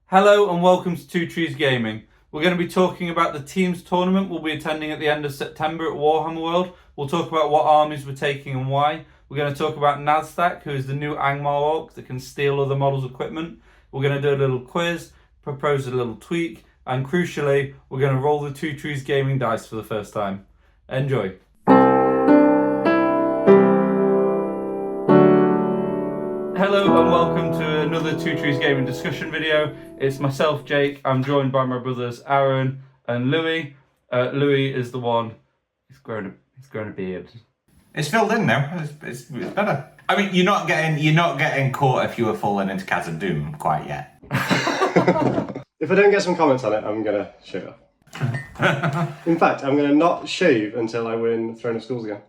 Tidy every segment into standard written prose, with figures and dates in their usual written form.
Hello and welcome to Two Trees Gaming. We're going to be talking about the teams tournament we'll be attending at the end of September at Warhammer World. We'll talk about what armies we're taking and why. We're going to talk about Nazthak, who is the new Angmar orc that can steal other models' equipment. We're going to do a little quiz, propose a little tweak, and crucially, we're going to roll the Two Trees Gaming dice for the first time. Enjoy. Hello and welcome to another Two Trees Gaming discussion video. It's myself, Jake. I'm joined by my brothers Aaron and Louis. Louis is the one. He's grown a beard. It's filled in now. It's better. I mean, you're not getting caught if you were falling into Chasm Doom quite yet. If I don't get some comments on it, I'm gonna shave off. In fact, I'm gonna not shave until I win Throne of Schools again.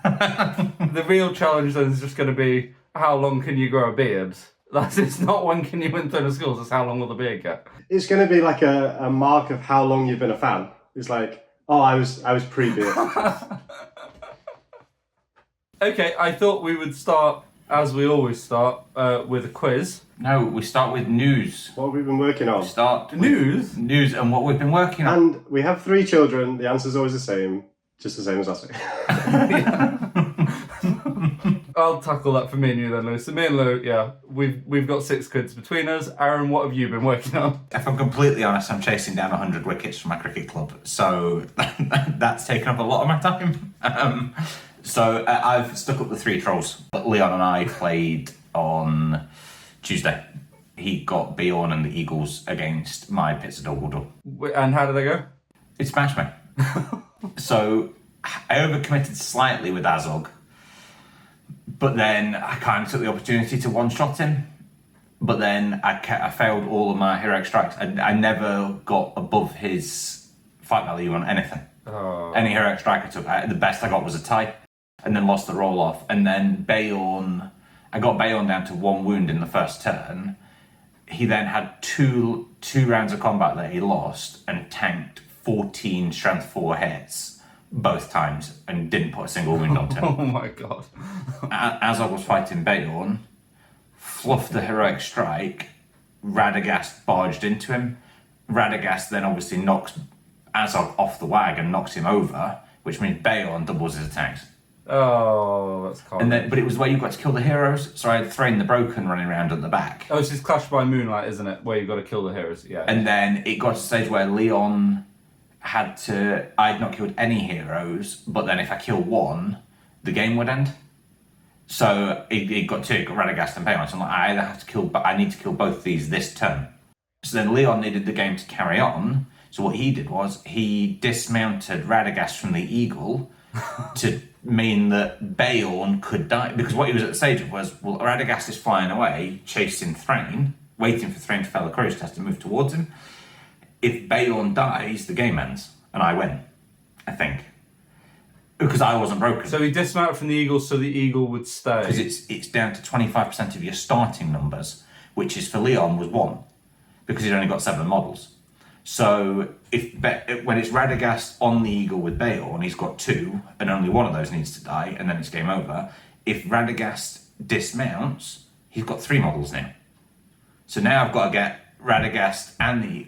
The real challenge then is just going to be how long can you grow a beard? It's not when can you win Throne of Schools, it's how long will the beard get. It's gonna be like a mark of how long you've been a fan. It's like, oh, I was pre-beard. Okay, I thought we would start, as we always start, with a quiz. No, we start with news. What have we been working on? Start with News? News and what we've been working on. And we have 3 children. The answer's always the same, just the same as last week. I'll tackle that for me and you then, Lou. So me and Lou, yeah, we've got 6 kids between us. Aaron, what have you been working on? If I'm completely honest, I'm chasing down 100 wickets for my cricket club, so that's taken up a lot of my time. So I've stuck up the 3 trolls. Leon and I played on Tuesday. He got Bjorn and the Eagles against my Pits of Dumbledore. And how did they go? It smashed me. So I overcommitted slightly with Azog, but then I kind of took the opportunity to one-shot him. But then I failed all of my heroic strikes. I never got above his fight value on anything. Oh. Any heroic strike I took, the best I got was a tie, and then lost the roll-off. And then I got Bjorn down to 1 wound in the first turn. He then had two rounds of combat that he lost and tanked 14 strength 4 hits both times and didn't put a single wound onto him. Oh my god. As I was fighting Bjorn, fluffed the heroic strike, Radagast barged into him. Radagast then obviously knocks Azog off the wagon, knocks him over, which means Bjorn doubles his attacks. Oh, that's cool. But it was where you got to kill the heroes, so I had Thrain the Broken running around at the back. Oh, it's just Clash by Moonlight, isn't it? Where you've got to kill the heroes, yeah. And then it got to a stage where Leon I'd not killed any heroes, but then if I kill one, the game would end. So it got 2, it got Radagast and Bjorn, so I'm like, I need to kill both these this turn. So then Leon needed the game to carry on, so what he did was, he dismounted Radagast from the Eagle to mean that Bjorn could die, because what he was at the stage of was, well, Radagast is flying away, chasing Thrain, waiting for Thrain to fail the courage test and move towards him. If Bjorn dies, the game ends, and I win, I think. Because I wasn't broken. So he dismounted from the Eagle so the Eagle would stay. Because it's down to 25% of your starting numbers, which is for Leon was 1, because he'd only got 7 models. So when it's Radagast on the Eagle with Bjorn, he's got 2, and only one of those needs to die, and then it's game over. If Radagast dismounts, he's got 3 models now. So now I've got to get Radagast and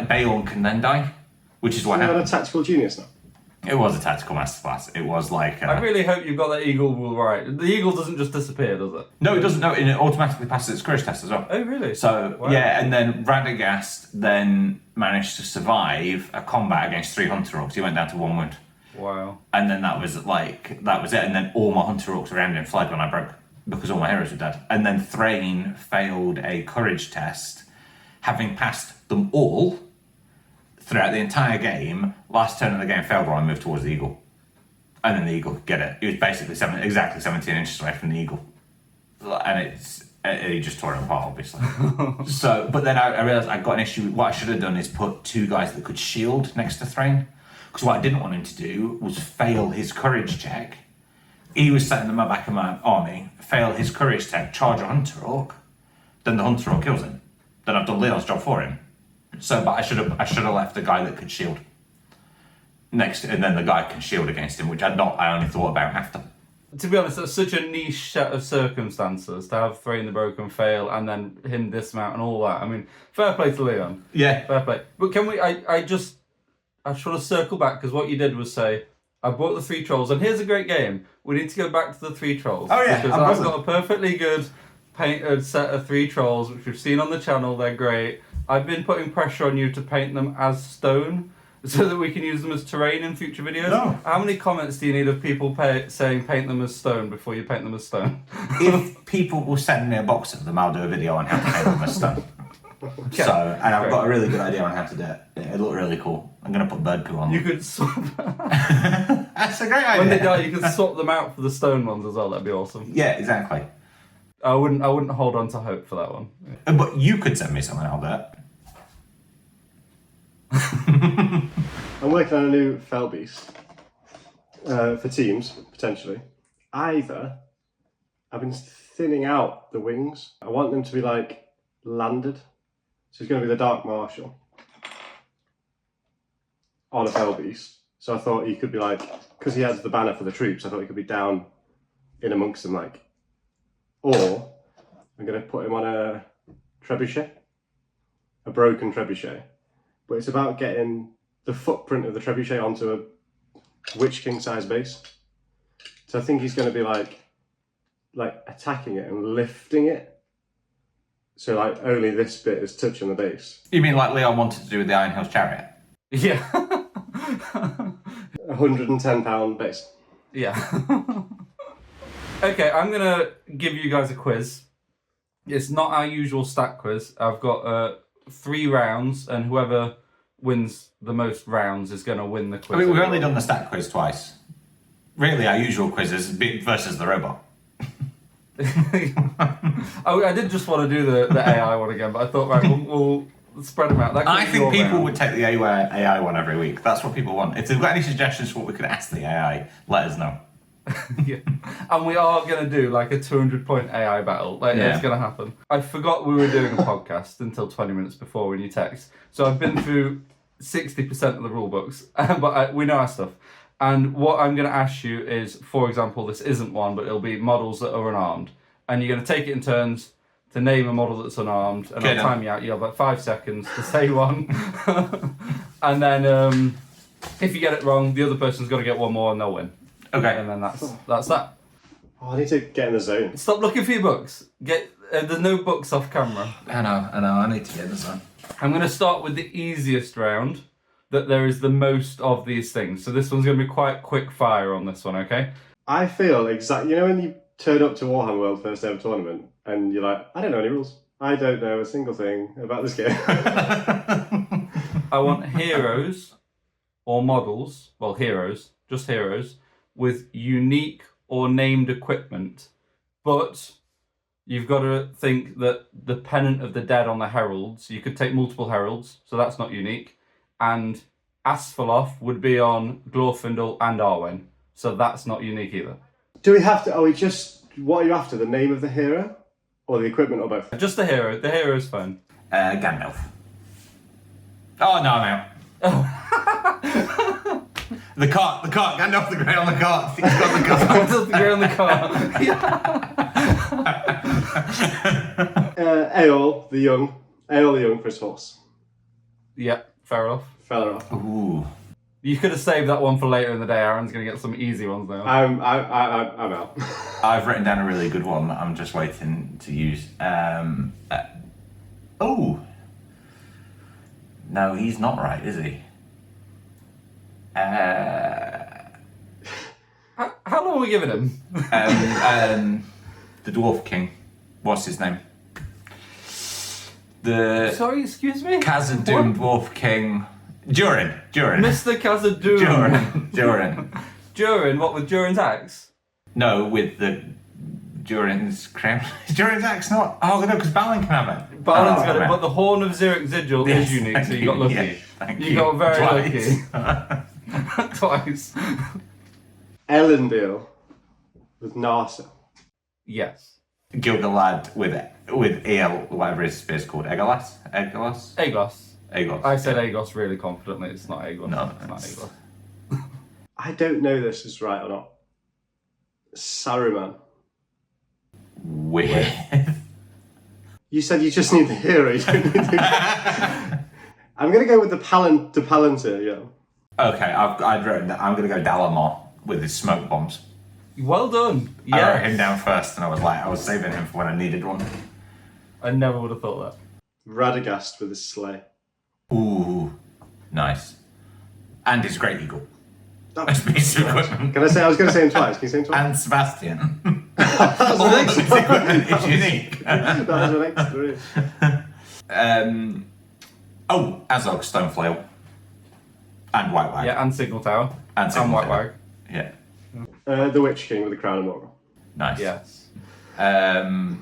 Bjorn can then die, which is what happened. You're a tactical genius now. It was a tactical masterclass. It was like... I really hope you've got that Eagle rule right. The Eagle doesn't just disappear, does it? No, it doesn't. No, and it automatically passes its courage test as well. Oh, really? So, wow. Yeah, and then Radagast then managed to survive a combat against 3 Hunter Orcs. He went down to 1 wound. Wow. And then that was it. And then all my Hunter Orcs around him fled when I broke, because all my heroes were dead. And then Thrain failed a courage test, having passed them all throughout the entire game. Last turn of the game failed when I moved towards the Eagle. And then the Eagle could get it. It was basically exactly 17 inches away from the Eagle. And he just tore it apart, obviously. But then I realised I got an issue. What I should have done is put 2 guys that could shield next to Thrain. Because what I didn't want him to do was fail his courage check. He was sitting in the back of my army, fail his courage check, charge a Hunter Orc, then the Hunter Orc kills him. Then I've done Leon's job for him. So, but I should have left the guy that could shield next, and then the guy can shield against him, which I only thought about after. To be honest, that's such a niche set of circumstances to have Thrain the Broken fail and then him dismount and all that. I mean, fair play to Leon. Yeah. Fair play. But can we, I just want to circle back because what you did was say, I bought the 3 trolls and here's a great game. We need to go back to the 3 trolls. Oh, yeah. Because I've got a perfectly good painted set of 3 trolls, which we've seen on the channel. They're great. I've been putting pressure on you to paint them as stone, so that we can use them as terrain in future videos. No. How many comments do you need of people saying paint them as stone before you paint them as stone? If people will send me a box of them, I'll do a video on how to paint them as stone. So, and I've got a really good idea on how to do it. It'll look really cool. I'm going to put bird poo on You them. could swap That's a great idea. when they die. You can swap them out for the stone ones as well. That'd be awesome. Yeah, exactly. I wouldn't hold on to hope for that one. But you could send me something, I'll do it. I'm working on a new fell beast for teams, potentially. Either I've been thinning out the wings. I want them to be like landed. So it's going to be the Dark Marshal on a fell beast. So I thought he could be like, because he has the banner for the troops, I thought he could be down in amongst them like. Or I'm going to put him on a trebuchet, a broken trebuchet. But it's about getting the footprint of the trebuchet onto a Witch King size base. So I think he's going to be like attacking it and lifting it. So like only this bit is touching the base. You mean like Leon wanted to do with the Iron Hills Chariot? Yeah. £110 base. Yeah. Okay, I'm going to give you guys a quiz. It's not our usual stat quiz. I've got 3 rounds, and whoever wins the most rounds is going to win the quiz. I mean, we've only done the stat quiz twice. Really, our usual quiz is versus the robot. I did just want to do the AI one again, but I thought, right, we'll spread them out. That I could be think your people round. would take the AI one every week. That's what people want. If they've got any suggestions for what we could ask the AI, let us know. Yeah. And we are going to do like a 200-point AI battle. It's going to happen. I forgot we were doing a podcast until 20 minutes before when you text. So I've been through 60% of the rule books, but we know our stuff. And what I'm going to ask you is, for example, this isn't one, but it'll be models that are unarmed. And you're going to take it in turns to name a model that's unarmed. And I'll time you out. You have like 5 seconds to say one. And then if you get it wrong, the other person's got to get one more and they'll win. Okay. And then that's that. Oh, I need to get in the zone. Stop looking for your books. There's no books off camera. I know. I need to get in the zone. I'm going to start with the easiest round, that there is the most of these things. So this one's going to be quite quick fire on this one, okay? I feel exactly, you know when you turn up to Warhammer World first ever tournament and you're like, I don't know any rules. I don't know a single thing about this game. I want heroes or models, well, heroes, just heroes, with unique or named equipment, but you've got to think that the pennant of the dead on the heralds, you could take multiple heralds, so that's not unique, and Asphaleth would be on Glorfindel and Arwen, so that's not unique either. Do we have to, what are you after, the name of the hero? Or the equipment, or both? Just the hero. The hero is fine. Gandalf. Oh, no, I'm out. The cart, Gandalf the Grey on the cart. He's got the cart. Just the grey on the car. Eorl the Young for his horse. Yeah, fair enough. Fella off. Ooh. You could have saved that one for later in the day. Aaron's going to get some easy ones now. I'm out. I've written down a really good one that I'm just waiting to use. Oh. No, he's not right, is he? How long are we giving him? The Dwarf King. What's his name? Sorry, excuse me? Khazad-dûm Dwarf King. Durin. Mr. Khazad-dûm. Durin. Durin, what, with Durin's axe? No, with the Durin's crown. Is Durin's axe not? Oh, no, because Balin can have it. Balin's got it, but the Horn of Xeric Sigil is unique, so you got lucky. Yeah, thank you got very Twice. lucky. Twice. Elendil with Narsa. Yes. Gilgalad with El, whatever his space called. Egolas? Aegos. I said Aegos really confidently. It's not Aegos. No, it's not Aegos. I don't know this is right or not. Saruman. With. You said you just need the hero. You don't need the... I'm going to go with the Palantir, yeah. Okay, I'd written that I'm going to go Dalamar with his smoke bombs. Well done. I wrote Yeah. him down first, and I was saving him for when I needed one. I never would have thought that. Radagast with his sleigh. Ooh, nice. And his Great Eagle. That- Piece of equipment. Can I say? I was going to say him twice. Can you say him twice? And Sebastian. That was All an of his extra. equipment is unique. That was an extra. Azog, Stoneflail. And White Wag. Yeah, and Signal Tower. And Signal White Tower. Wag. Yeah. The Witch King with the crown and laurel. Nice. Yes. No,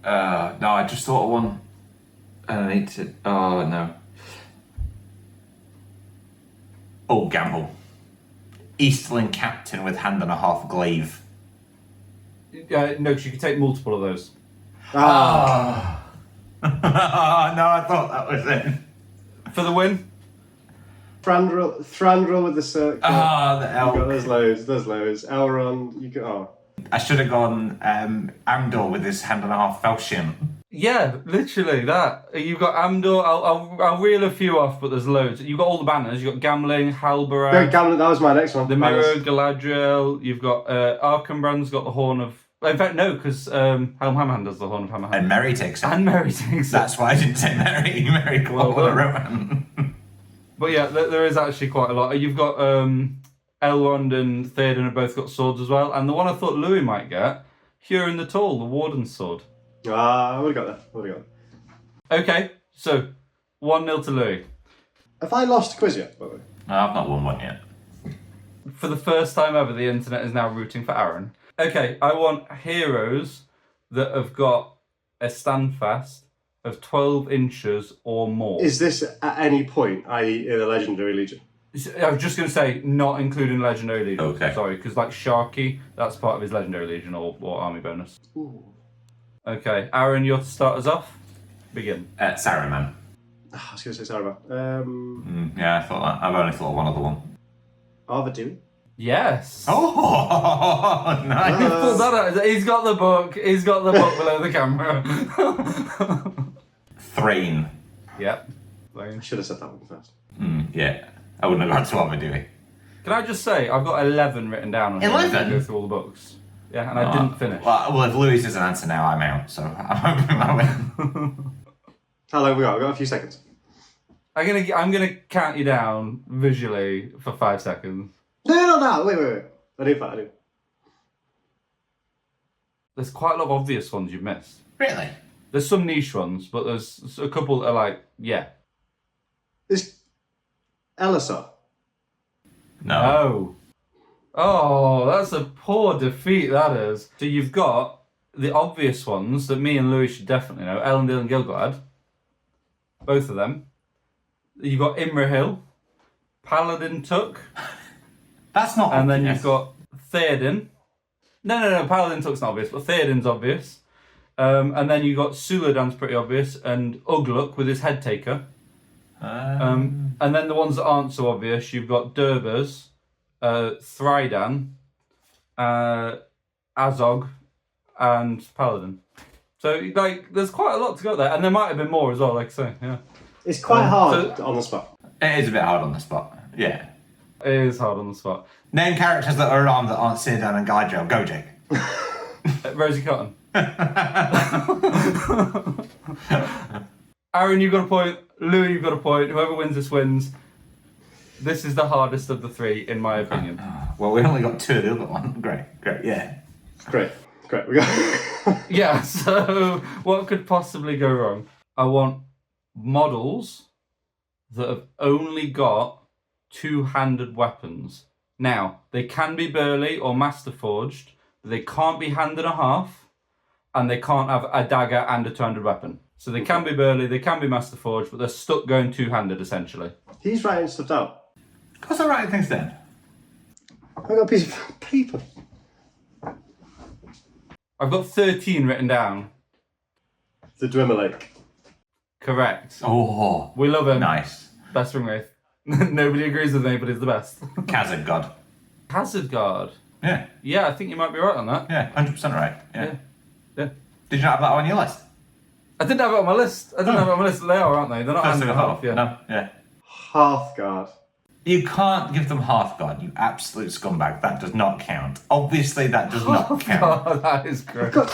I just thought of one. I need to. Oh, no. Oh, Gamble. Eastland Captain with hand and a half glaive. No, because you could take multiple of those. Ah. No, I thought that was it. For the win? Thranduil with the circle. The elk. There's loads. Elrond, you go. Oh. I should have gone Amdor with his hand and a half falchion. Yeah, literally that. You've got Amdor. I'll reel a few off, but there's loads. You've got all the banners. You've got Gambling, Halbarad, That was my next one. the Mirror, Galadriel. You've got Arkenbrand's got the Horn of. In fact, no, because Helm Hammerhand does the Horn of Hammerhand. And Merry takes it. And Merry takes it. That's why I didn't say Merry. Merry Well called done. Rowan. But yeah, there is actually quite a lot. You've got Elrond and Theoden have both got swords as well. And the one I thought Louis might get, Huron the Tall, the Warden's sword. I would have got that. Okay, so 1-0 to Louis. Have I lost a quiz yet, by the way? No, I've not won one yet. For the first time ever, the internet is now rooting for Aaron. Okay, I want heroes that have got a standfast of 12 inches or more. Is this at any point, i.e. in a Legendary Legion? I was just going to say, not including Legendary Legion. Okay. Sorry, because like Sharky, that's part of his Legendary Legion or Army bonus. Ooh. Okay, Aaron, you're to start us off. Begin. Saruman. I was going to say Saruman. Yeah, I thought that. I've only thought of one other one. Arvadoon? Yes. Oh, nice. He pulled that out. He's got the book. He's got the book below the camera. Thrain. Yep. I should have said that one first. Yeah. I wouldn't have got to Arvadoon. Can I just say, I've got 11 written down on here. 11? I go through all the books. Yeah, and I didn't finish. Well, if Louis is an answer now, I'm out, so I'm hoping I win. How long have we got? We've got a few seconds. I'm gonna count you down visually for 5 seconds. No. Wait. I do. There's quite a lot of obvious ones you've missed. Really? There's some niche ones, but there's a couple that are like, yeah. Is Elisar? No. Oh, that's a poor defeat, that is. So you've got the obvious ones that me and Louis should definitely know. Elendil and Gilgalad. Both of them. You've got Imrahil. Paladin Took. That's not And then obvious. you've got Theoden. No. Paladin Took's not obvious, but Theoden's obvious. And then you've got Suladan's pretty obvious, and Ugluk with his head taker. And then the ones that aren't so obvious, you've got Durbers, Thrydan, Azog, and Paladin. So, like, there's quite a lot to go there. And there might have been more as well, like I say, yeah. It's quite hard on the spot. It is a bit hard on the spot. Yeah. It is hard on the spot. Name characters that are armed that aren't Cyrdan and Galadriel. Go, Jake. Rosie Cotton. Aaron, you've got a point. Louis, you've got a point. Whoever wins this wins. This is the hardest of the three, in my opinion. Well, we only got two of the other one. Great, yeah. Great. We got. Yeah, so what could possibly go wrong? I want models that have only got two-handed weapons. Now, they can be burly or master forged, but they can't be hand and a half, and they can't have a dagger and a two-handed weapon. So they can be burly, they can be master forged, but they're stuck going two-handed essentially. He's writing stuff down. Of course I'm writing things down. I've got a piece of paper. I've got 13 written down. The Dwemer Lake. Correct. Oh, We love him. nice. Best ring wraith. Nobody agrees with me, but he's the best. Khazad God. Hazard Guard. Yeah. Yeah, I think you might be right on that. Yeah, 100% right. Yeah. Yeah. Did you not have that on your list? I didn't have it on my list. They are, aren't they? They're not First hand thing and I half, thought. yeah. No, yeah. Hearthguard. You can't give them Hearthguard, you absolute scumbag. That does not count. Obviously, that does not count. Oh, that is gross. God,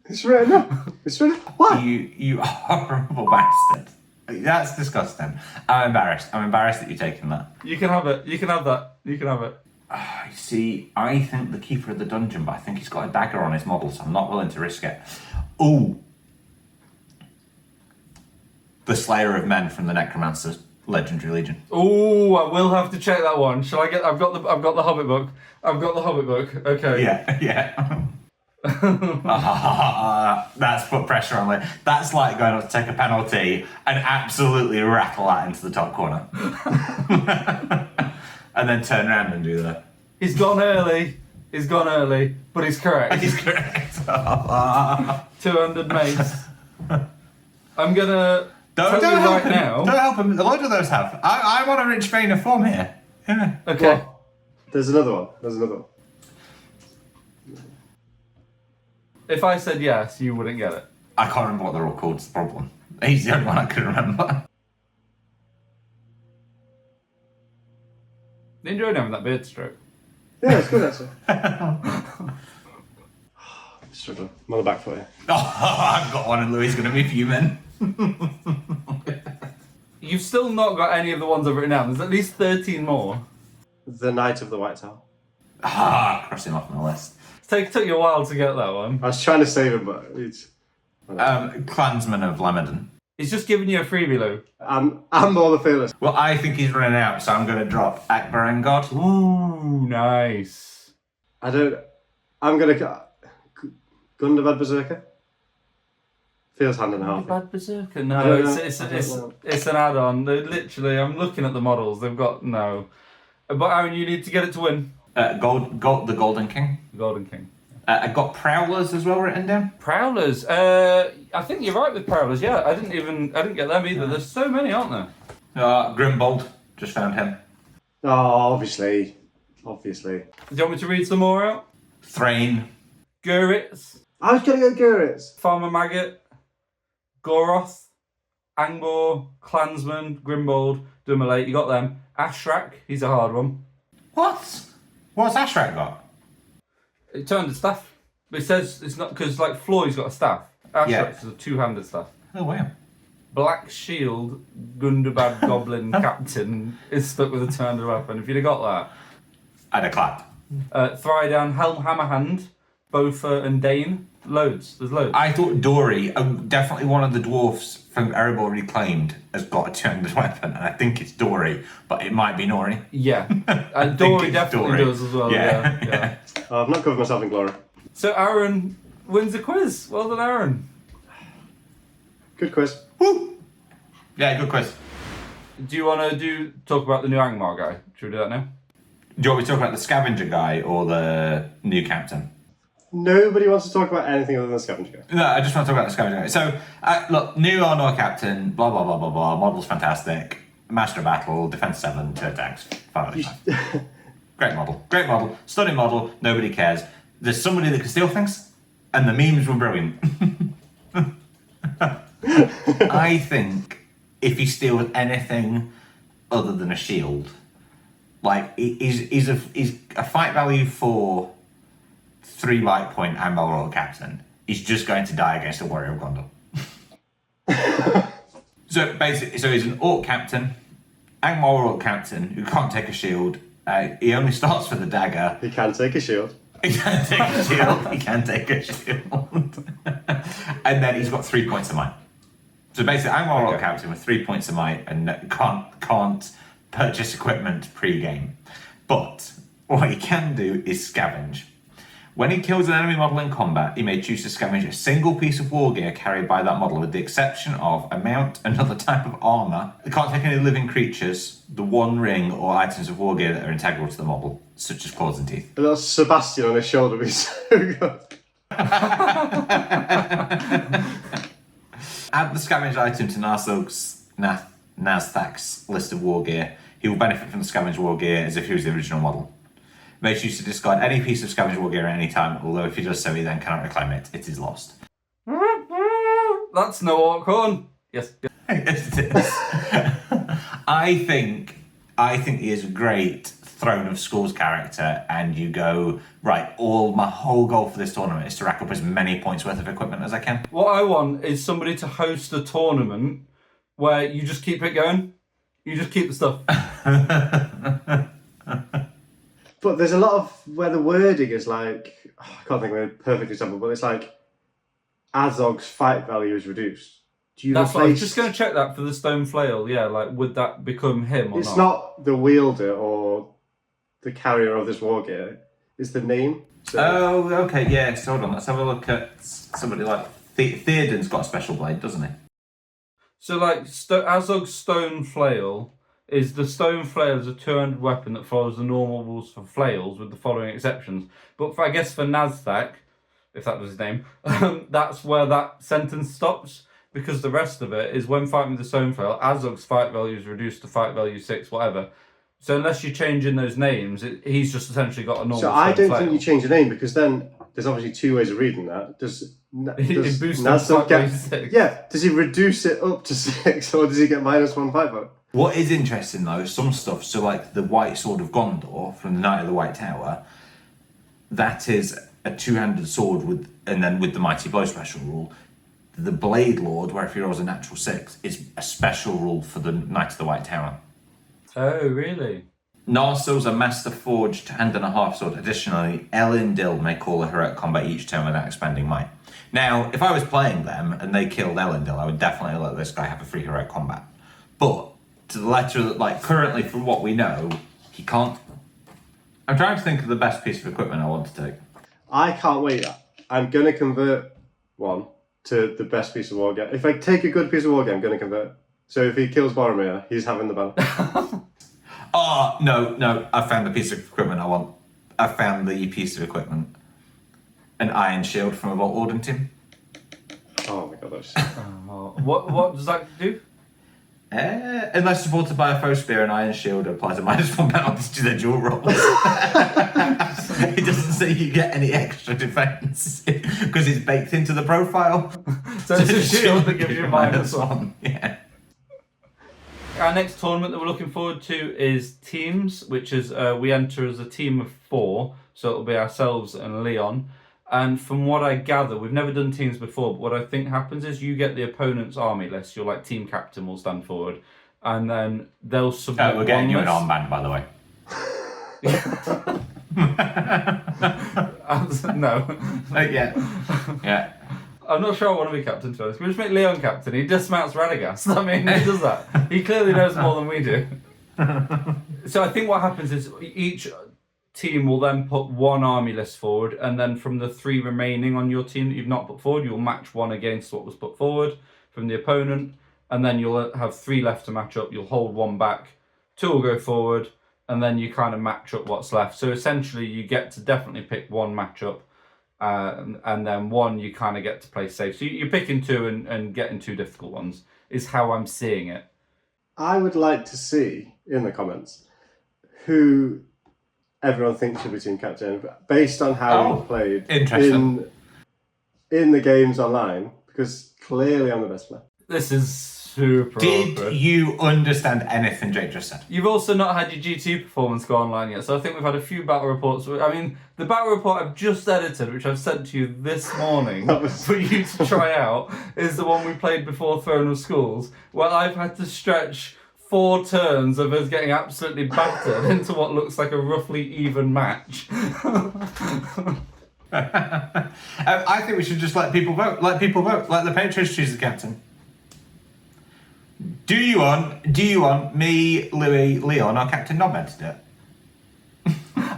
it's written up. It's written. What? You horrible bastard. That's disgusting. I'm embarrassed. I'm embarrassed that you're taking that. You can have it. You can have that. You can have it. See, I think the Keeper of the Dungeon, but I think he's got a dagger on his model, so I'm not willing to risk it. Ooh. The Slayer of Men from the Necromancer Legendary Legion. Oh, I will have to check that one. Shall I get? I've got the Hobbit book. I've got the Hobbit book. Okay. Yeah. That's put pressure on it. That's like going up to take a penalty and absolutely rattle that into the top corner. And then turn around and do that. He's gone early, but he's correct. He's correct. 200 mates. I'm gonna Don't tell you help right him. now. Don't help him. A lot of those have. I'm on a rich vein of form here. Yeah. Okay. What? There's another one. If I said yes, you wouldn't get it. I can't remember what they're all called. It's the problem. He's the only one I can remember. You enjoyed having that beard stroke. Yeah, it's good actually. I'm struggling. I'm on the back foot here. Oh, I've got one, and Louis is going to be fuming. You've still not got any of the ones I've written down. There's at least 13 more. The Knight of the White Tower. Cross him off my list. Took you a while to get that one. I was trying to save him, but it's. Clansman of Lamedon. He's just giving you a freebie, Lou. I'm more the fearless. Well, I think he's running out, so I'm going to drop Angmar God. Ooh, nice. I'm gonna. Gundabad Berserker. Feels hand and half. Bad Berserker? No, it's an add-on. Literally, I'm looking at the models. They've got no. But Aaron, you need to get it to win. The Golden King. Golden King. I've got Prowlers as well written down. Prowlers. I think you're right with Prowlers. Yeah, I didn't get them either. There's so many, aren't there? Grimbold. Just found him. Oh, obviously. Do you want me to read some more out? Thrain. Guritz, I was gonna go Guritz. Farmer Maggot, Goroth, Angmar, Clansman, Grimbold, Dumoulin. You got them. Ashrak. He's a hard one. What? What's Ashrak got? It turned to staff. But it says it's not because like Floyd's got a staff. Ashrak's is a two-handed staff. Oh, wow. Black Shield, Gundabad Goblin Captain is stuck with a turned weapon. If you'd have got that. I'd have clapped. Thrydan, Helm Hammerhand, Bofa and Dane. Loads. There's loads. I thought Dory, definitely one of the dwarfs from Erebor Reclaimed, has got a two-handed weapon, and I think it's Dory, but it might be Nori. Yeah. And Dory definitely Dory. does as well. Yeah. Oh, I've not covered myself in glory. So Aaron wins the quiz. Well done, Aaron. Good quiz. Woo! Yeah, good quiz. Do you want to talk about the new Angmar guy? Should we do that now? Do you want me to talk about the scavenger guy or the new captain? Nobody wants to talk about anything other than the scavenger guy. No, I just want to talk about the scavenger guy. So, look, new Arnor captain, blah, blah, blah, blah, blah. Model's fantastic. Master of battle, defense 7, 2 attacks. 5 Great model. Stunning model. Nobody cares. There's somebody that can steal things, and the memes were brilliant. I think if he steals anything other than a shield, like, is a fight value for 3 light point and Royal Captain, he's just going to die against a Warrior of Gondor. So basically, he's an Orc Captain, Angmar World Captain, who can't take a shield. He only starts for the dagger. He can take a shield. He can take a shield. And then he's got 3 points of might. So basically, Angmar World Captain with 3 points of might and can't purchase equipment pre-game. But what he can do is scavenge. When he kills an enemy model in combat, he may choose to scavenge a single piece of war gear carried by that model, with the exception of a mount, another type of armour. They can't take any living creatures, the one ring or items of war gear that are integral to the model, such as claws and teeth. A little Sebastian on his shoulder would be so good. Add the scavenged item to Nazthak's list of war gear. He will benefit from the scavenged war gear as if he was the original model. Makes use to discard any piece of scavenged war gear at any time, although if he does so, he then cannot reclaim it. It is lost. That's no orc horn. Yes. Yes, it is. I think he is a great Throne of Skulls character, and you go, right, my whole goal for this tournament is to rack up as many points worth of equipment as I can. What I want is somebody to host a tournament where you just keep it going. You just keep the stuff. But there's a lot of where the wording is like, I can't think of a perfect example, but it's like Azog's fight value is reduced. Do you That's replace... what I was just going to check that for the stone flail. Yeah, like would that become him or It's not? not the wielder or the carrier of this war gear. It's the name. So... Oh, okay, yeah. So hold on, let's have a look at somebody like Theoden's got a special blade, doesn't he? So like Azog's stone flail is the stone flail is a 200 weapon that follows the normal rules for flails with the following exceptions. But I guess for Nazthak, if that was his name, that's where that sentence stops, because the rest of it is when fighting with the stone flail, Azog's fight value is reduced to fight value 6, whatever. So unless you change in those names, he's just essentially got a normal So I stone don't flail. think you change the name, because then there's obviously two ways of reading that. Does It boosts Nazthak fight value 6. Yeah, does he reduce it up to 6, or does he get -1 fight value? What is interesting though, some stuff, so like the White Sword of Gondor from the Knight of the White Tower, that is a two-handed sword with the Mighty Blow special rule. The Blade Lord, where if he rolls a natural 6, is a special rule for the Knight of the White Tower. Oh, really? Narsil's a Master Forged hand-and-a-half sword. Additionally, Elendil may call a heroic combat each turn without expending might. Now, if I was playing them and they killed Elendil, I would definitely let this guy have a free heroic combat. But to the letter, like currently from what we know, he can't. I'm trying to think of the best piece of equipment I want to take. I can't wait. I'm going to convert one to the best piece of war gear. If I take a good piece of war gear, I'm going to convert. So if he kills Boromir, he's having the banner. Oh, no, I found the piece of equipment I want. I found the piece of equipment. An iron shield from a Vault Warden team. Oh my god, that's... What does that do? Unless supported by a foe spear, an iron shield applies a -1 penalty to the dual rolls. It doesn't say you get any extra defense because it's baked into the profile. So it's a shield that gives you -1. Yeah. Our next tournament that we're looking forward to is teams, which is we enter as a team of 4, so it'll be ourselves and Leon. And from what I gather, we've never done teams before, but what I think happens is you get the opponent's army list. Your like team captain will stand forward, and then they'll submit. We're getting one you an list. armband, by the way. No. Yeah. I'm not sure I want to be captain to be honest. We just make Leon captain. He dismounts Radagast. I mean, he does that. He clearly knows more than we do. So I think what happens is each team will then put one army list forward, and then from the 3 remaining on your team that you've not put forward, you'll match one against what was put forward from the opponent, and then you'll have 3 left to match up. You'll hold 1 back, 2 will go forward, and then you kind of match up what's left. So essentially you get to definitely pick 1 matchup, and then 1 you kind of get to play safe. So you're picking 2 and getting 2 difficult ones is how I'm seeing it. I would like to see in the comments who everyone thinks should be team captain based on how we played in the games online, because clearly I'm the best player. This is super Did awkward. you understand anything Jake just said? You've also not had your GT performance go online yet, so I think we've had a few battle reports. I mean, the battle report I've just edited, which I've sent to you this morning for you to try out, is the one we played before Throne of Schools, where I've had to stretch 4 turns of us getting absolutely battered into what looks like a roughly even match. I think we should just let people vote. Let the patrons choose the captain. Do you want me, Louis, Leon, or Captain Nobman to do it?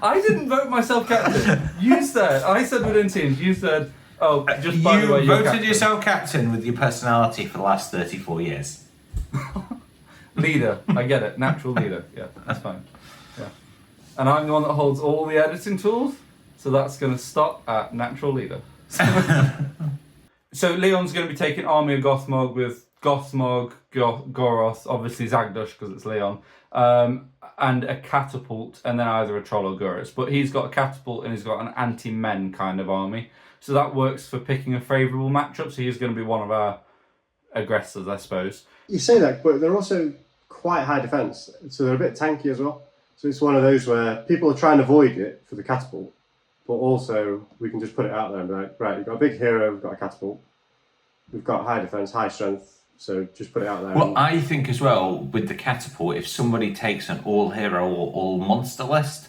I didn't vote myself captain. You said, I said within teams, you said, oh, just by the way, you you're voted captain. yourself captain with your personality for the last 34 years. Leader, I get it. Natural leader. Yeah, that's fine. Yeah. And I'm the one that holds all the editing tools, so that's going to stop at natural leader. So Leon's going to be taking Army of Gothmog with Gothmog, Goroth, obviously Zagdosh because it's Leon, and a catapult, and then either a troll or Gurus. But he's got a catapult and he's got an anti-men kind of army. So that works for picking a favourable matchup. So he's going to be one of our aggressors, I suppose. You say that, but they're also quite high defence, so they're a bit tanky as well. So it's one of those where people are trying to avoid it for the catapult, but also we can just put it out there and be like, right, you've got a big hero, we've got a catapult, we've got high defence, high strength, so just put it out there. Well, I think as well, with the catapult, if somebody takes an all-hero or all-monster list,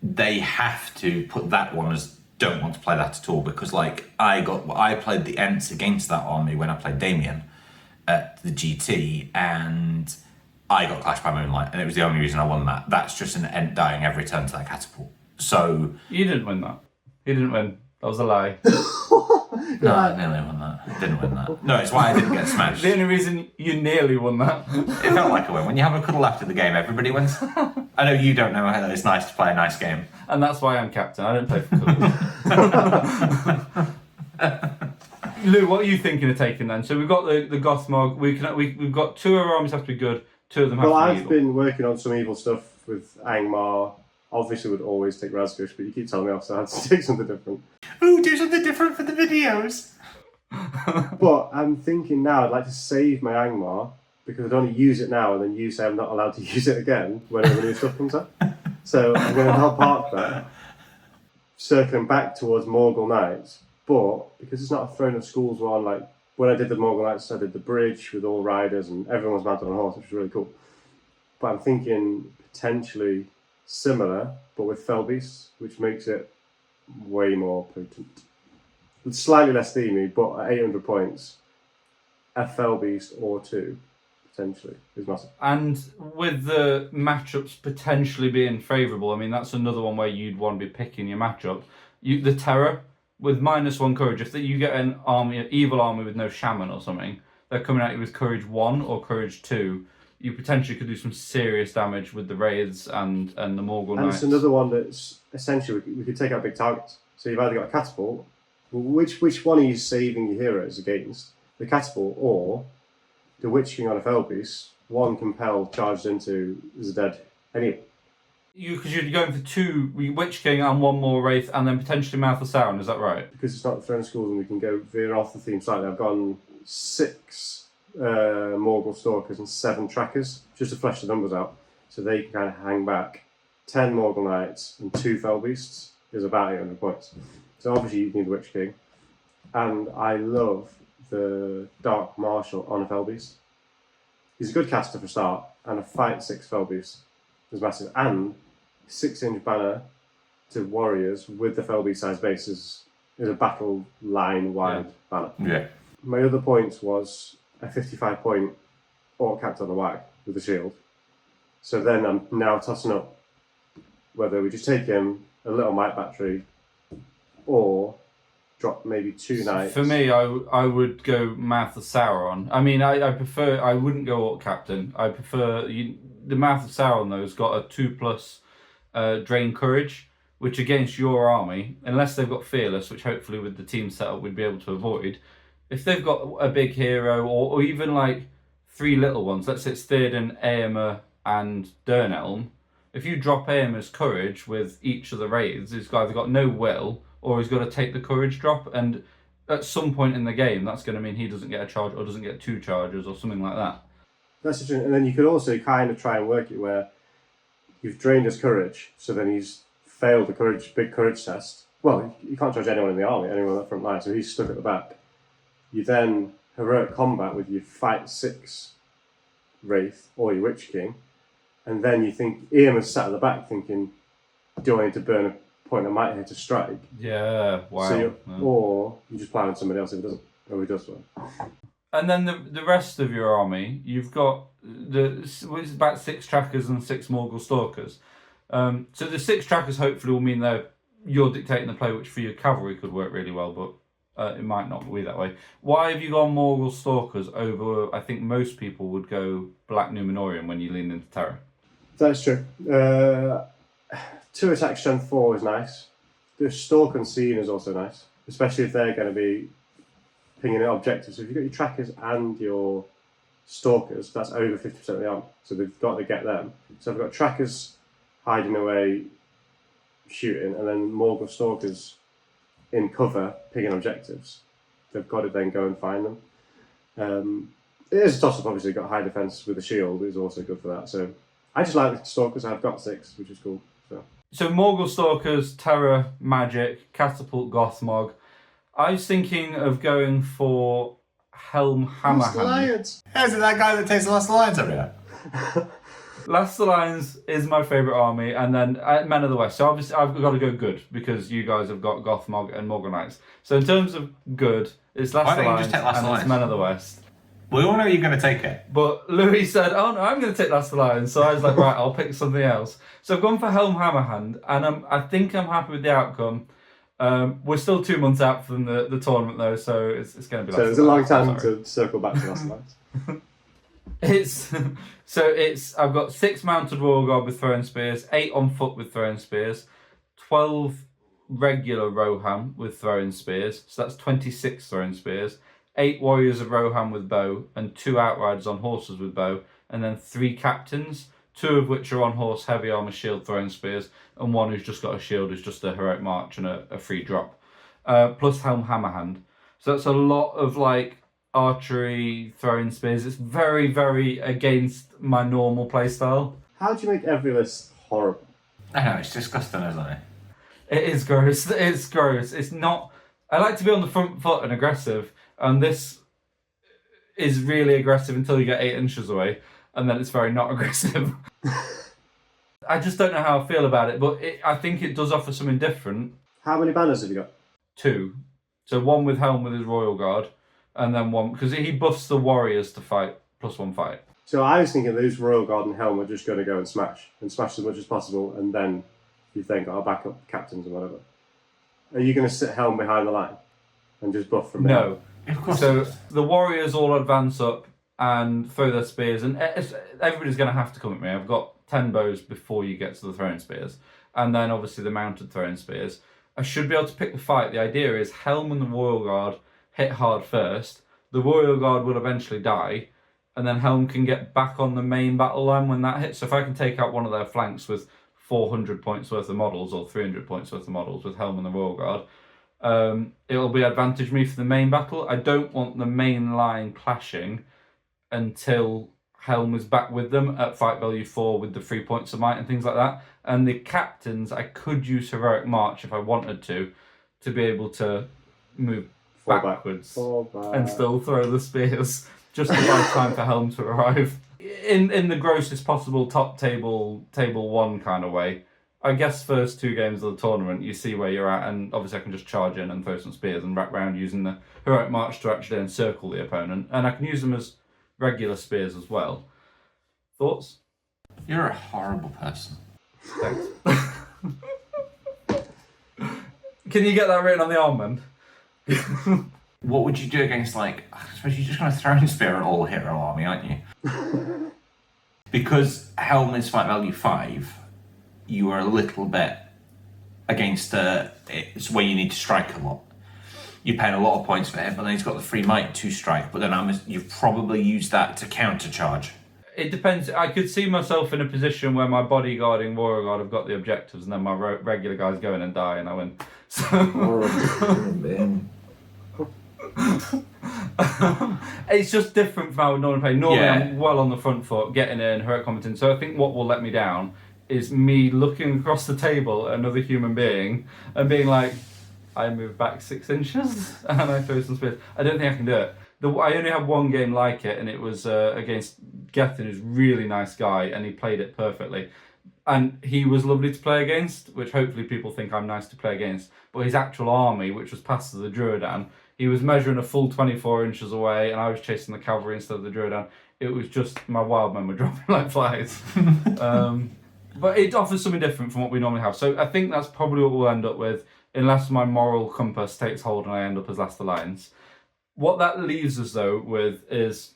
they have to put that one as don't want to play that at all, because like I played the Ents against that army when I played Damien at the GT, and I got clashed by Moonlight, and it was the only reason I won that. That's just an Ent dying every turn to that catapult. So You didn't win that. He didn't win. That was a lie. no, I nearly won that. I didn't win that. No, it's why I didn't get smashed. The only reason you nearly won that. It felt like a win. When you have a cuddle after the game, everybody wins. I know you don't know how it's nice to play a nice game. And that's why I'm captain. I don't play for cuddles. Lou, what are you thinking of taking then? So we've got the Gothmog. We've got 2 of our armies have to be good. 2 of them have Well, to be I've evil. been working on some evil stuff with Angmar. Obviously would always take Razgush, but you keep telling me off, so I had to take something different. Ooh, do something different for the videos. But I'm thinking now I'd like to save my Angmar, because I don't want to use it now and then you say I'm not allowed to use it again whenever new stuff comes up. So I'm going to help park that, circling back towards Morgul Knights, but because it's not a Throne of Schools one, like when I did the Morgul Knights, I did the bridge with all riders and everyone was mounted on a horse, which was really cool. But I'm thinking potentially similar, but with Fell Beasts, which makes it way more potent. It's slightly less themey, but at 800 points, a Fell Beast or 2 potentially is massive. And with the matchups potentially being favourable, I mean, that's another one where you'd want to be picking your matchup. The Terror, with -1 courage, if you get an evil army with no shaman or something, they're coming at you with courage 1 or courage 2, you potentially could do some serious damage with the Wraiths and the Morgul And Knights. it's another one that's essentially we could take out big targets. So you've either got a catapult, which one are you saving your heroes against? The catapult or the Witch King on a Fell Beast? One compel charged into is dead anyway. Because you're going for 2 Witch King and 1 more Wraith, and then potentially Mouth of Sauron, is that right? Because it's not the Throne Schools and we can go veer off the theme slightly. I've gone 6 Morgul Stalkers and 7 Trackers, just to flesh the numbers out, so they can kind of hang back. 10 Morgul Knights and 2 Fell Beasts is about 800 points. So obviously you need the Witch King. And I love the Dark Marshal on a Fell Beast. He's a good caster for a start, and a fight 6 Fell Beast is massive. And 6-inch banner to warriors with the Fell Beast size base is a battle line wide banner. Yeah. My other points was a 55 point Orc Captain on the whack with the shield. So then I'm now tossing up whether we just take him a little might battery or drop maybe 2 knights. For me, I would go Mouth of Sauron. I mean, I wouldn't go Orc Captain. I prefer the Mouth of Sauron though has got a 2+ Drain Courage, which against your army, unless they've got Fearless, which hopefully with the team setup we'd be able to avoid. If they've got a big hero or even like 3 little ones, let's say it's Theoden, Aemir and Durnelm, if you drop Aemir's courage with each of the Wraiths, he's either got no will or he's got to take the courage drop, and at some point in the game that's going to mean he doesn't get a charge or doesn't get 2 charges or something like that. That's interesting. And then you could also kind of try and work it where you've drained his courage, so then he's failed the big courage test. Well, you can't charge anyone in the army, anyone on the front line, so he's stuck at the back. You then heroic combat with your fight 6 Wraith or your Witch King, and then you think Ian was sat at the back thinking, do I need to burn a point of might here to strike? Yeah, wow. So or you just plan on somebody else if it doesn't, or he does well. And then the rest of your army, you've got it's about 6 Trackers and 6 Morgul Stalkers. So the 6 Trackers hopefully will mean that you're dictating the play, which for your cavalry could work really well, but it might not be that way. Why have you gone Morgul Stalkers over, I think most people would go Black Numenorian when you lean into Terror? That's true. 2 attack strength 4 is nice. The Stalk Unseen is also nice, especially if they're going to be pinging at objectives. So if you've got your Trackers and your stalkers, that's over 50% of the army. So they've got to get them. So I've got trackers hiding away, shooting, and then Morgul stalkers in cover, picking objectives. They've got to then go and find them. It is a toss-up, obviously. Got high defense with the shield, is also good for that. So I just like the stalkers. I've got 6, which is cool. So Morgul Stalkers, Terror, Magic, Catapult, Gothmog. I was thinking of going for Helm Hammerhand. Is it that guy that takes the last alliance every year? Last Alliance is my favourite army, and then Men of the West. So obviously I've got to go good, because you guys have got Gothmog and Morgul Knights. So in terms of good, it's Last Why don't you Alliance just take Last and Alliance? it's Men of the West. We all know you're going to take it. But Louis said, oh no, I'm going to take Last Alliance. So I was like, right, I'll pick something else. So I've gone for Helm Hammerhand, and I think I'm happy with the outcome. We're still 2 months out from the tournament though, so it's going to be. So there's a long time to circle back to Last Alliance. I've got 6 mounted Royal Guard with throwing spears, 8 on foot with throwing spears, 12 regular Rohan with throwing spears, so that's 26 throwing spears, 8 warriors of Rohan with bow, and 2 outriders on horses with bow, and then 3 captains, 2 of which are on horse, heavy armor, shield, throwing spears, and 1 who's just got a shield, who's just a heroic march and a free drop, plus Helm Hammerhand. So that's a lot of like archery, throwing spears. It's very, very against my normal playstyle. How do you make every list horrible? I know, it's disgusting, isn't it? It is gross. It's gross. It's not. I like to be on the front foot and aggressive, and this is really aggressive until you get 8 inches away, and then it's very not aggressive. I just don't know how I feel about it, but I think it does offer something different. How many banners have you got? 2. So 1 with Helm with his Royal Guard, and then 1 because he buffs the warriors to fight +1 fight. So I was thinking those Royal Guard and Helm are just going to go and smash as much as possible, and then you think I'll back up captains or whatever. Are you going to sit Helm behind the line and just buff from there? No. Of course. So the warriors all advance up and throw their spears, and everybody's going to have to come at me. I've got 10 bows before you get to the throwing spears, and then obviously the mounted throwing spears. I should be able to pick the fight. The idea is Helm and the Royal Guard hit hard first. The Royal Guard will eventually die, and then Helm can get back on the main battle line when that hits. So if I can take out one of their flanks with 400 points worth of models or 300 points worth of models with Helm and the Royal Guard, it'll be advantage me for the main battle. I don't want the main line clashing until Helm is back with them at fight value 4 with the 3 points of might and things like that. And the captains, I could use heroic march if I wanted to be able to move backwards and still throw the spears just to buy time for Helm to arrive in the grossest possible top table 1 kind of way. I guess first 2 games of the tournament you see where you're at, and obviously I can just charge in and throw some spears and wrap round using the heroic march to actually encircle the opponent, and I can use them as regular spears as well. Thoughts? You're a horrible person. Thanks. Can you get that written on the armband? What would you do against, like, I suppose you're just going to throw in spear at all hero army, aren't you? Because Helm is fight value 5, you are a little bit against it's where you need to strike a lot. You're paying a lot of points for him, but then he's got the free might to strike, but then you've probably used that to countercharge. It depends. I could see myself in a position where my bodyguarding Royal Guard have got the objectives, and then my regular guys go in and die, and I win. So it's just different from how I would normally play. Normally, yeah. I'm well on the front foot, getting in, heroic competent. So I think what will let me down is me looking across the table at another human being and being like, I move back 6 inches and I throw some spears. I don't think I can do it. I only had 1 game like it, and it was against Gethin, who's a really nice guy, and he played it perfectly. And he was lovely to play against, which hopefully people think I'm nice to play against. But his actual army, which was passed to the Druidan, he was measuring a full 24 inches away, and I was chasing the cavalry instead of the Druidan. It was just, my wild men were dropping like flies. But it offers something different from what we normally have. So I think that's probably what we'll end up with, unless my moral compass takes hold and I end up as Last Alliance. What that leaves us, though, with is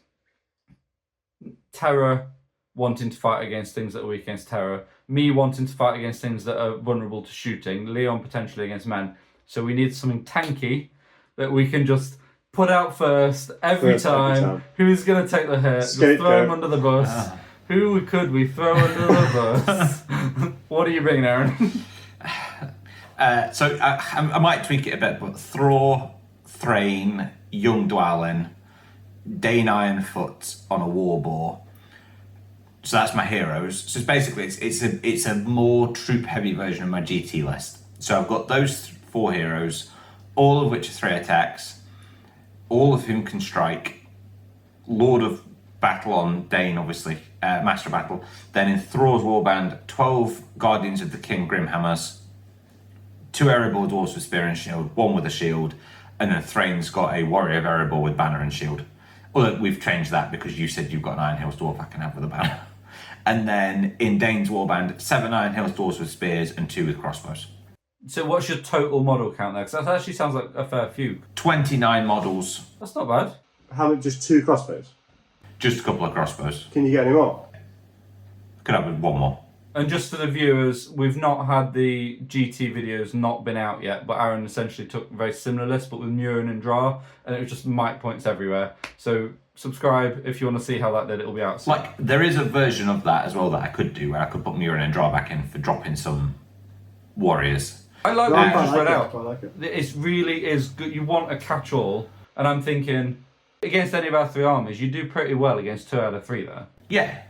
Terror wanting to fight against things that are weak against Terror, me wanting to fight against things that are vulnerable to shooting, Leon potentially against men. So we need something tanky that we can just put out first every time. Who's going to take the hit? Just throw him under the bus. Who could we throw under the bus? What are you bringing, Aaron? So I might tweak it a bit, but Thror, Thrain, Young Dwalin, Dane Ironfoot on a war boar. So that's my heroes. So it's basically it's a more troop heavy version of my GT list. So I've got those 4 heroes, all of which are 3 attacks, all of whom can strike. Lord of Battle on Dane, obviously, Master of Battle. Then in Thror's Warband, 12 Guardians of the King Grimhammers, 2 Erebor Dwarves with Spear and Shield, 1 with a shield, and then Thrain's got a Warrior of Erebor with Banner and Shield. Although we've changed that because you said you've got an Iron Hills Dwarf I can have with a banner. And then in Dane's Warband, 7 Iron Hills Dwarves with Spears and 2 with crossbows. So what's your total model count there? Because that actually sounds like a fair few. 29 models. That's not bad. How many? Just 2 crossbows? Just a couple of crossbows. Can you get any more? Could have 1 more. And just for the viewers, we've not had the GT videos not been out yet, but Aaron essentially took a very similar list, but with Murin and Dra, and it was just mic points everywhere. So subscribe if you want to see how that did. It'll be out soon. Like, there is a version of that as well that I could do, where I could put Murin and Dra back in for dropping some warriors. I like what you just read out. I like it. It really is good. You want a catch-all, and I'm thinking, against any of our 3 armies, you do pretty well against 2 out of 3 there. Yeah,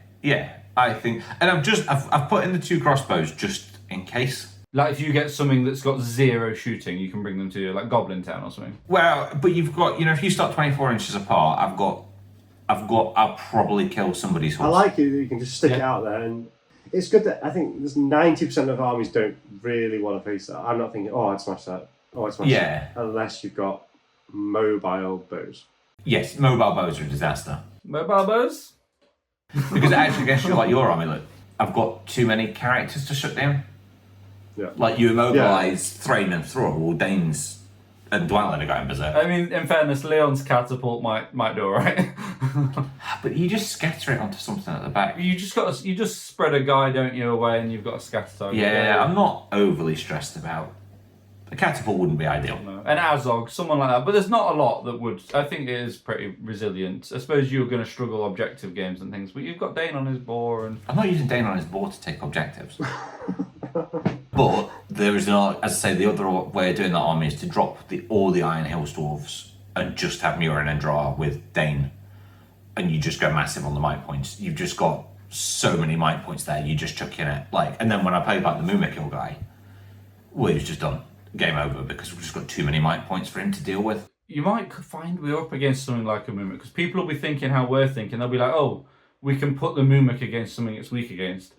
I think, and I've put in the 2 crossbows just in case. Like if you get something that's got 0 shooting, you can bring them to you, like Goblin Town or something. Well, but you've got, if you start 24 inches apart, I'll probably kill somebody's horse. I like it that you can just stick it out there, and it's good that I think there's 90% of armies don't really want to face that. I'm not thinking, I'd smash that. I'd smash that. Unless you've got mobile bows. Yes, mobile bows are a disaster. Mobile bows? Because actually, against you, like your army, look, I've got too many characters to shut down. Yeah. Like you immobilise Thrain and Thror, all Danes and Dwalin are going berserk. I mean, in fairness, Leon's catapult might do alright. But you just scatter it onto something at the back. You just spread a guy, don't you, away, and you've got a scatter target. Yeah, I'm not overly stressed about. A catapult wouldn't be ideal. No. An Azog, someone like that. But there's not a lot that would. I think it is pretty resilient. I suppose you're going to struggle objective games and things, but you've got Dane on his boar and. I'm not using Dane on his board to take objectives. But there is not, as I say, the other way of doing that army is to drop all the Iron Hills Dwarves and just have Murin and Dra with Dane. And you just go massive on the might points. You've just got so many might points there, you just chuck in it. And then when I played like the Moomakill guy, well, he was just done. Game over because we've just got too many might points for him to deal with. You might find we're up against something like a Mumik because people will be thinking how we're thinking. They'll be like, we can put the Mumik against something it's weak against.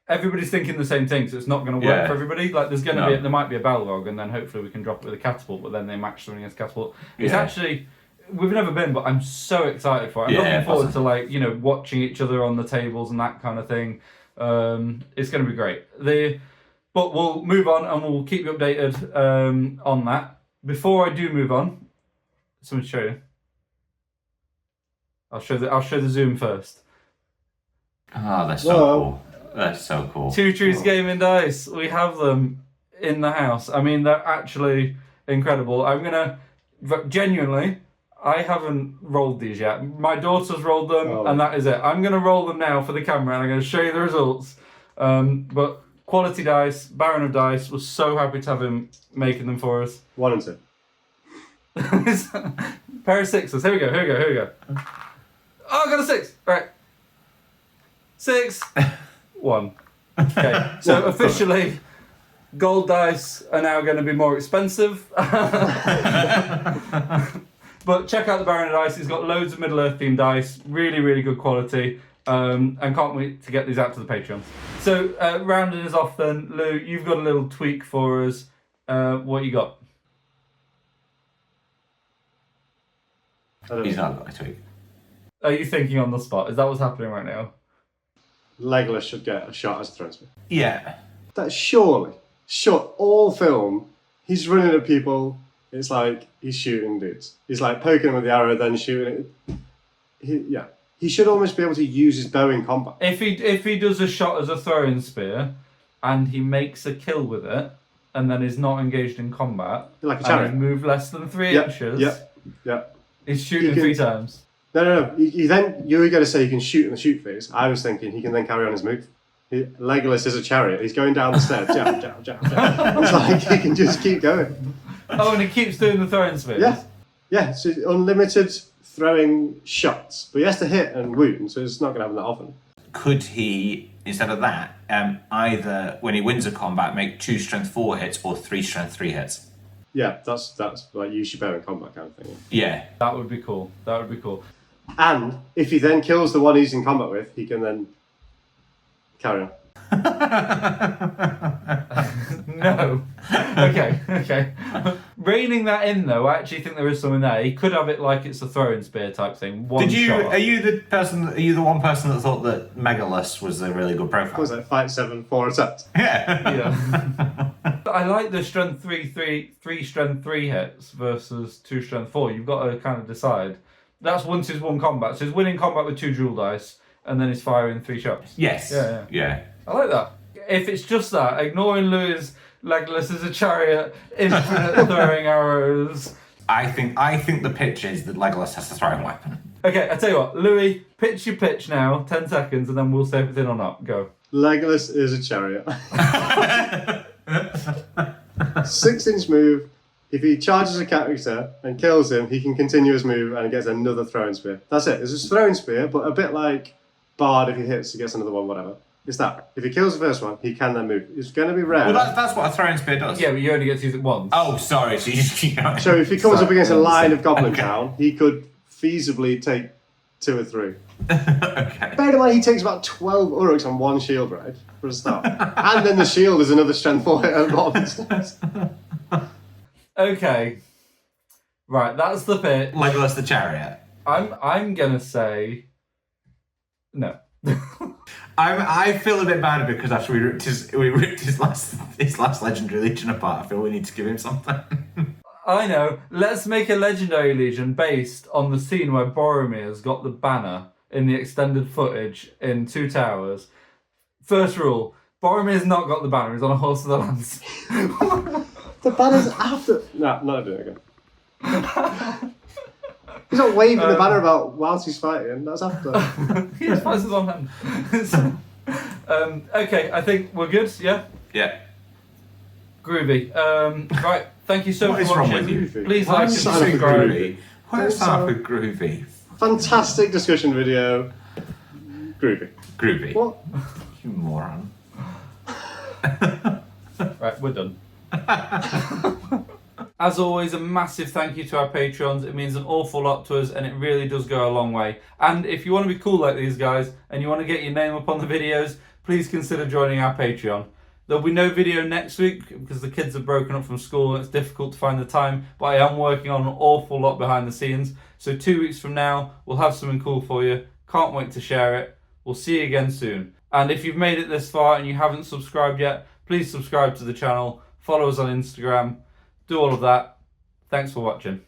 Everybody's thinking the same thing, so it's not going to work for everybody. Like there's going to there might be a Balrog, and then hopefully we can drop it with a catapult, but then they match something against catapult. It's actually we've never been, but I'm so excited for it. I'm looking forward to watching each other on the tables and that kind of thing. It's going to be great. But we'll move on and we'll keep you updated on that. Before I do move on, something to show you. I'll show the zoom first. Oh, they're so cool. They're so cool. 2 Trees Gaming Dice. We have them in the house. I mean, they're actually incredible. Genuinely, I haven't rolled these yet. My daughter's rolled them and that is it. I'm going to roll them now for the camera and I'm going to show you the results. But quality dice, Baron of Dice, was so happy to have him making them for us. 1 and 2. Pair of 6s. Here we go. Oh, I got a 6. Right. 6. 1. Okay. So officially, gold dice are now going to be more expensive. But check out the Baron of Dice. He's got loads of Middle-earth themed dice. Really, really good quality. And can't wait to get these out to the Patreon. So, rounding us off then, Lou, you've got a little tweak for us. What you got? He's not got a tweak. Are you thinking on the spot? Is that what's happening right now? Legolas should get a shot as a thrown spear. Yeah. That all film, he's running at people. It's like he's shooting dudes. He's like poking them with the arrow, then shooting it. He should almost be able to use his bow in combat. If he does a shot as a throwing spear, and he makes a kill with it, and then is not engaged in combat, like a chariot, and move less than 3 inches. Yeah. He's shooting can- 3 times. No. You were going to say you can shoot in the shoot phase. I was thinking he can then carry on his move. Legolas is a chariot. He's going down the stairs. Jab, jab, jab, jab. It's like he can just keep going. Oh, and he keeps doing the throwing spears. Yeah. Yeah, so unlimited throwing shots. But he has to hit and wound, so it's not going to happen that often. Could he, instead of that, either when he wins a combat, make 2 strength 4 hits or 3 strength 3 hits? Yeah, that's like use your bow in combat kind of thing. Yeah. That would be cool. That would be cool. And if he then kills the one he's in combat with, he can then carry on. No. Okay. Reining that in though, I actually think there is something there. He could have it like it's a throwing spear type thing. One shot. Are you the one person that thought that Legolas was a really good profile? What was that? Fight 7, 4 attacks. Yeah. Yeah. I like the strength 3 strength 3 hits versus 2 strength 4. You've got to kind of decide. That's once he's won combat. So he's winning combat with 2 dual dice, and then he's firing 3 shots. Yes. Yeah. I like that. If it's just that, ignoring Louis, Legolas is a chariot, infinite throwing arrows. I think the pitch is that Legolas has the throwing weapon. Okay, I tell you what, Louis, pitch your pitch now, 10 seconds, and then we'll say if it's in or not. Go. Legolas is a chariot. 6-inch move. If he charges a character and kills him, he can continue his move and he gets another throwing spear. That's it. It's a throwing spear, but a bit like Bard, if he hits, he gets another one, whatever. It's that. If he kills the first one, he can then move. It's going to be rare. Well, that's what a throwing spear does. Yeah, but you only get to use it once. Oh, sorry. So you just keep going. So if he comes up against a line of Goblin Okay. Town, he could feasibly take 2 or 3. Okay. Bear in mind, he takes about 12 Uruks on 1 shield ride for a start. And then the shield is another strength 4 hit at the bottom. Okay. Right, that's the pitch. Legolas the chariot. I'm gonna say no. I feel a bit bad because after we ripped his last legendary legion apart, I feel we need to give him something. I know. Let's make a legendary legion based on the scene where Boromir's got the banner in the extended footage in 2 Towers. First rule: Boromir's not got the banner. He's on a horse of the lance. The banner's after. No, not doing it again. He's not waving the banner about whilst he's fighting. That's after. He just fights with one hand. Okay, I think we're good. Yeah. Yeah. Groovy. Right. Thank you so What much is for wrong watching. with you? Please Why like and are you so subscribe. groovy? Why are you so groovy? Fantastic discussion video. Groovy. Groovy. What? You moron. Right, we're done. As always, a massive thank you to our Patreons. It means an awful lot to us and it really does go a long way. And if you want to be cool like these guys and you want to get your name up on the videos, please consider joining our Patreon. There'll be no video next week because the kids have broken up from school and it's difficult to find the time, but I am working on an awful lot behind the scenes. So 2 weeks from now, we'll have something cool for you. Can't wait to share it. We'll see you again soon. And if you've made it this far and you haven't subscribed yet, please subscribe to the channel, follow us on Instagram, do all of that. Thanks for watching.